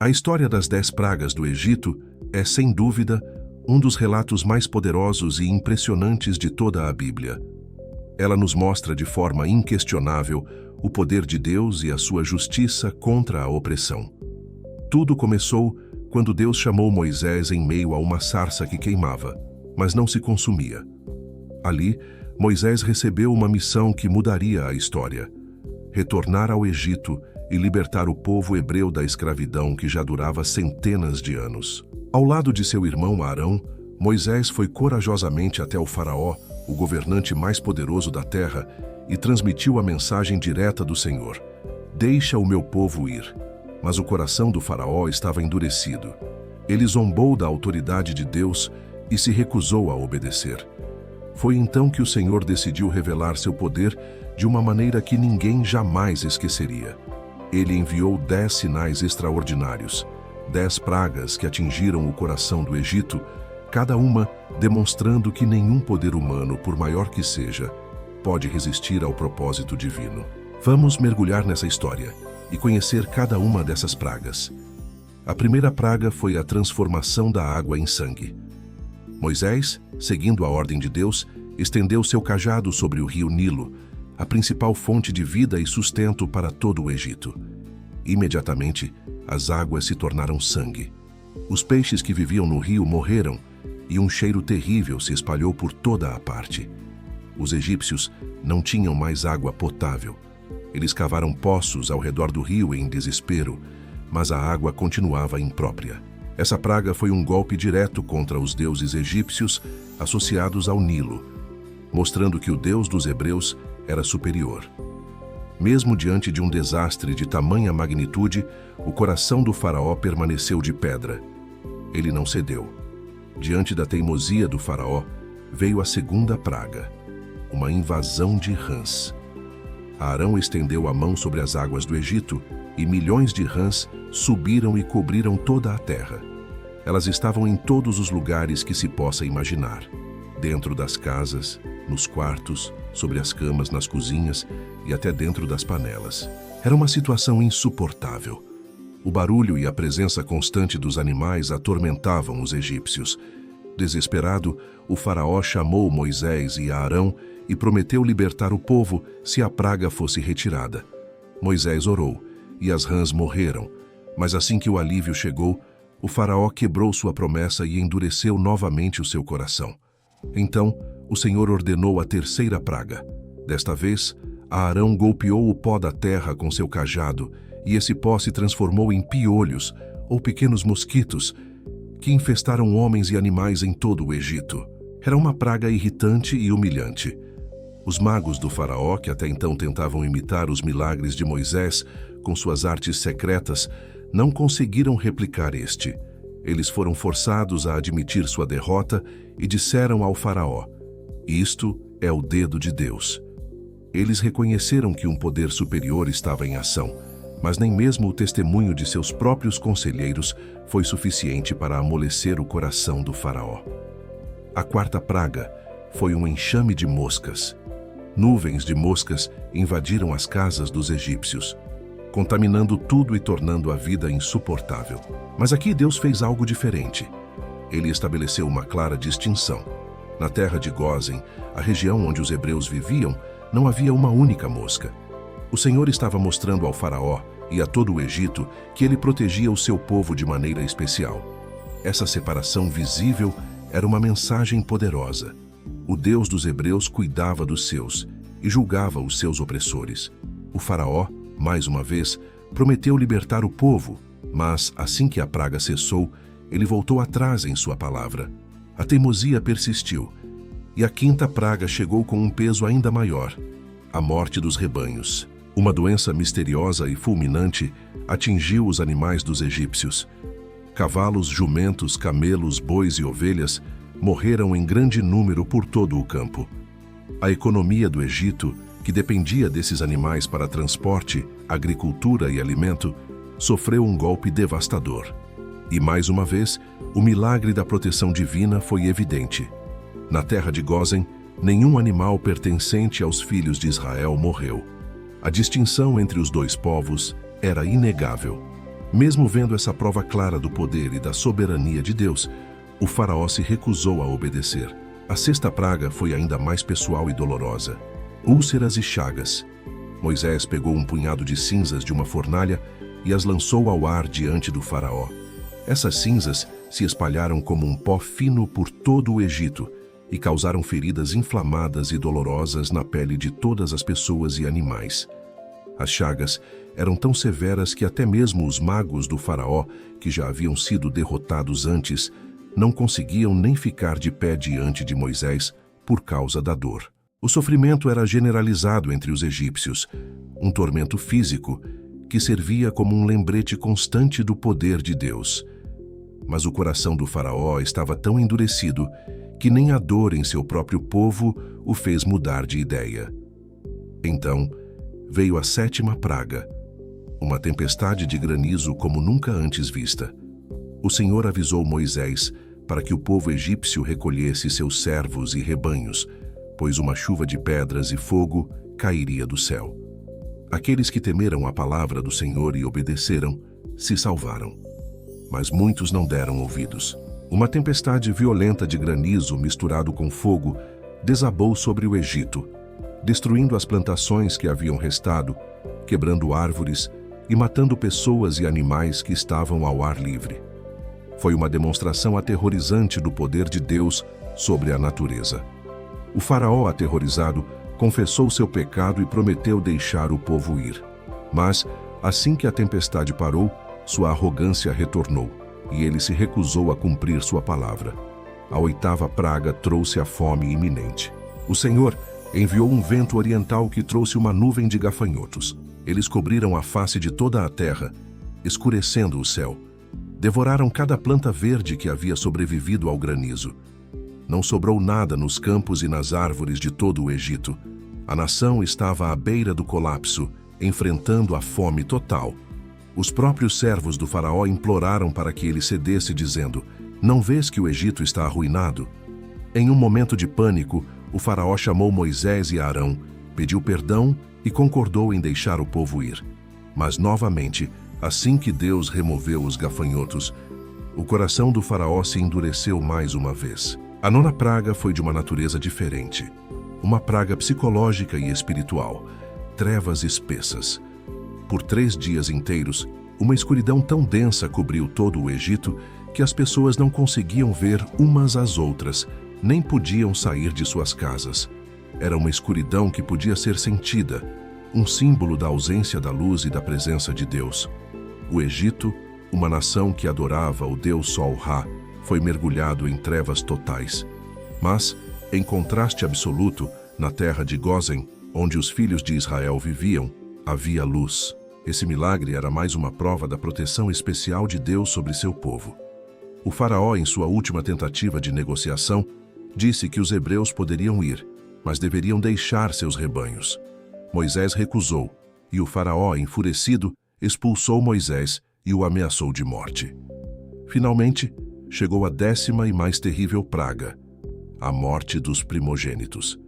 A história das 10 pragas do Egito é, sem dúvida, um dos relatos mais poderosos e impressionantes de toda a Bíblia. Ela nos mostra de forma inquestionável o poder de Deus e a sua justiça contra a opressão. Tudo começou quando Deus chamou Moisés em meio a uma sarça que queimava, mas não se consumia. Ali, Moisés recebeu uma missão que mudaria a história: retornar ao Egito e libertar o povo hebreu da escravidão que já durava centenas de anos. Ao lado de seu irmão Arão, Moisés foi corajosamente até o faraó, o governante mais poderoso da terra, e transmitiu a mensagem direta do Senhor: "Deixa o meu povo ir." Mas o coração do faraó estava endurecido. Ele zombou da autoridade de Deus e se recusou a obedecer. Foi então que o Senhor decidiu revelar seu poder de uma maneira que ninguém jamais esqueceria. Ele enviou 10 sinais extraordinários, 10 pragas que atingiram o coração do Egito, cada uma demonstrando que nenhum poder humano, por maior que seja, pode resistir ao propósito divino. Vamos mergulhar nessa história e conhecer cada uma dessas pragas. A primeira praga foi a transformação da água em sangue. Moisés, seguindo a ordem de Deus, estendeu seu cajado sobre o rio Nilo, a principal fonte de vida e sustento para todo o Egito. Imediatamente, as águas se tornaram sangue. Os peixes que viviam no rio morreram e um cheiro terrível se espalhou por toda a parte. Os egípcios não tinham mais água potável. Eles cavaram poços ao redor do rio em desespero, mas a água continuava imprópria. Essa praga foi um golpe direto contra os deuses egípcios associados ao Nilo, mostrando que o Deus dos hebreus era superior. Mesmo diante de um desastre de tamanha magnitude, o coração do faraó permaneceu de pedra. Ele não cedeu. Diante da teimosia do faraó, veio a segunda praga, uma invasão de rãs. Arão estendeu a mão sobre as águas do Egito e milhões de rãs subiram e cobriram toda a terra. Elas estavam em todos os lugares que se possa imaginar: dentro das casas, nos quartos, sobre as camas, nas cozinhas e até dentro das panelas. Era uma situação insuportável. O barulho e a presença constante dos animais atormentavam os egípcios. Desesperado, o faraó chamou Moisés e Arão e prometeu libertar o povo se a praga fosse retirada. Moisés orou e as rãs morreram, mas assim que o alívio chegou, o faraó quebrou sua promessa e endureceu novamente o seu coração. Então, o Senhor ordenou a terceira praga. Desta vez, Arão golpeou o pó da terra com seu cajado, e esse pó se transformou em piolhos, ou pequenos mosquitos, que infestaram homens e animais em todo o Egito. Era uma praga irritante e humilhante. Os magos do faraó, que até então tentavam imitar os milagres de Moisés com suas artes secretas, não conseguiram replicar este. Eles foram forçados a admitir sua derrota e disseram ao faraó: "Isto é o dedo de Deus." Eles reconheceram que um poder superior estava em ação, mas nem mesmo o testemunho de seus próprios conselheiros foi suficiente para amolecer o coração do faraó. A quarta praga foi um enxame de moscas. Nuvens de moscas invadiram as casas dos egípcios, contaminando tudo e tornando a vida insuportável. Mas aqui Deus fez algo diferente. Ele estabeleceu uma clara distinção. Na terra de Gósen, a região onde os hebreus viviam, não havia uma única mosca. O Senhor estava mostrando ao faraó e a todo o Egito que ele protegia o seu povo de maneira especial. Essa separação visível era uma mensagem poderosa. O Deus dos hebreus cuidava dos seus e julgava os seus opressores. O faraó, mais uma vez, prometeu libertar o povo, mas assim que a praga cessou, ele voltou atrás em sua palavra. A teimosia persistiu, e a quinta praga chegou com um peso ainda maior: a morte dos rebanhos. Uma doença misteriosa e fulminante atingiu os animais dos egípcios. Cavalos, jumentos, camelos, bois e ovelhas morreram em grande número por todo o campo. A economia do Egito, que dependia desses animais para transporte, agricultura e alimento, sofreu um golpe devastador. E mais uma vez, o milagre da proteção divina foi evidente. Na terra de Gósen, nenhum animal pertencente aos filhos de Israel morreu. A distinção entre os dois povos era inegável. Mesmo vendo essa prova clara do poder e da soberania de Deus, o faraó se recusou a obedecer. A sexta praga foi ainda mais pessoal e dolorosa: úlceras e chagas. Moisés pegou um punhado de cinzas de uma fornalha e as lançou ao ar diante do faraó. Essas cinzas se espalharam como um pó fino por todo o Egito e causaram feridas inflamadas e dolorosas na pele de todas as pessoas e animais. As chagas eram tão severas que até mesmo os magos do faraó, que já haviam sido derrotados antes, não conseguiam nem ficar de pé diante de Moisés por causa da dor. O sofrimento era generalizado entre os egípcios, um tormento físico que servia como um lembrete constante do poder de Deus. Mas o coração do faraó estava tão endurecido que nem a dor em seu próprio povo o fez mudar de ideia. Então veio a sétima praga, uma tempestade de granizo como nunca antes vista. O Senhor avisou Moisés para que o povo egípcio recolhesse seus servos e rebanhos, pois uma chuva de pedras e fogo cairia do céu. Aqueles que temeram a palavra do Senhor e obedeceram, se salvaram. Mas muitos não deram ouvidos. Uma tempestade violenta de granizo misturado com fogo desabou sobre o Egito, destruindo as plantações que haviam restado, quebrando árvores e matando pessoas e animais que estavam ao ar livre. Foi uma demonstração aterrorizante do poder de Deus sobre a natureza. O faraó, aterrorizado, confessou seu pecado e prometeu deixar o povo ir. Mas, assim que a tempestade parou, sua arrogância retornou, e ele se recusou a cumprir sua palavra. A oitava praga trouxe a fome iminente. O Senhor enviou um vento oriental que trouxe uma nuvem de gafanhotos. Eles cobriram a face de toda a terra, escurecendo o céu. Devoraram cada planta verde que havia sobrevivido ao granizo. Não sobrou nada nos campos e nas árvores de todo o Egito. A nação estava à beira do colapso, enfrentando a fome total. Os próprios servos do faraó imploraram para que ele cedesse, dizendo: "Não vês que o Egito está arruinado?" Em um momento de pânico, o faraó chamou Moisés e Arão, pediu perdão e concordou em deixar o povo ir. Mas novamente, assim que Deus removeu os gafanhotos, o coração do faraó se endureceu mais uma vez. A nona praga foi de uma natureza diferente. Uma praga psicológica e espiritual. Trevas espessas. Por 3 dias inteiros, uma escuridão tão densa cobriu todo o Egito que as pessoas não conseguiam ver umas às outras, nem podiam sair de suas casas. Era uma escuridão que podia ser sentida, um símbolo da ausência da luz e da presença de Deus. O Egito, uma nação que adorava o Deus Sol-Ra, foi mergulhado em trevas totais. Mas, em contraste absoluto, na terra de Gósen, onde os filhos de Israel viviam, havia luz. Esse milagre era mais uma prova da proteção especial de Deus sobre seu povo. O faraó, em sua última tentativa de negociação, disse que os hebreus poderiam ir, mas deveriam deixar seus rebanhos. Moisés recusou, e o faraó, enfurecido, expulsou Moisés e o ameaçou de morte. Finalmente, chegou a 10ª e mais terrível praga, a morte dos primogênitos.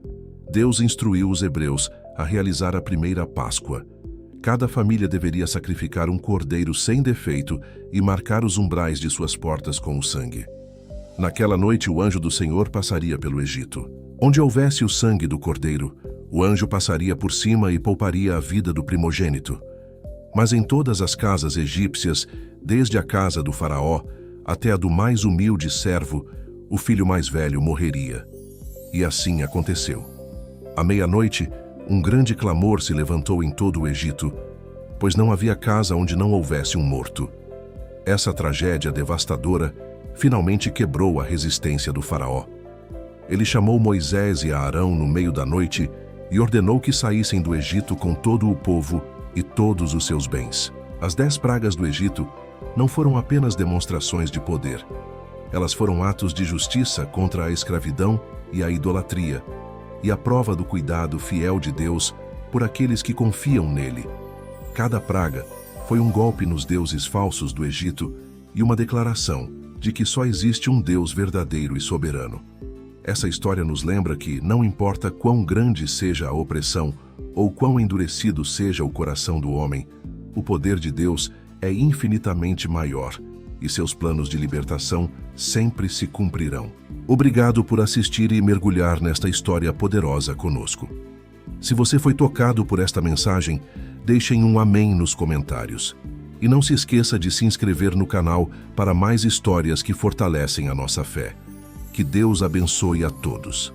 Deus instruiu os hebreus a realizar a primeira Páscoa. Cada família deveria sacrificar um cordeiro sem defeito e marcar os umbrais de suas portas com o sangue. Naquela noite, o anjo do Senhor passaria pelo Egito. Onde houvesse o sangue do cordeiro, o anjo passaria por cima e pouparia a vida do primogênito. Mas em todas as casas egípcias, desde a casa do faraó até a do mais humilde servo, o filho mais velho morreria. E assim aconteceu. À meia-noite, um grande clamor se levantou em todo o Egito, pois não havia casa onde não houvesse um morto. Essa tragédia devastadora finalmente quebrou a resistência do faraó. Ele chamou Moisés e Arão no meio da noite e ordenou que saíssem do Egito com todo o povo e todos os seus bens. As 10 pragas do Egito não foram apenas demonstrações de poder. Elas foram atos de justiça contra a escravidão e a idolatria, e a prova do cuidado fiel de Deus por aqueles que confiam nele. Cada praga foi um golpe nos deuses falsos do Egito e uma declaração de que só existe um Deus verdadeiro e soberano. Essa história nos lembra que, não importa quão grande seja a opressão ou quão endurecido seja o coração do homem, o poder de Deus é infinitamente maior e seus planos de libertação sempre se cumprirão. Obrigado por assistir e mergulhar nesta história poderosa conosco. Se você foi tocado por esta mensagem, deixem um amém nos comentários. E não se esqueça de se inscrever no canal para mais histórias que fortalecem a nossa fé. Que Deus abençoe a todos.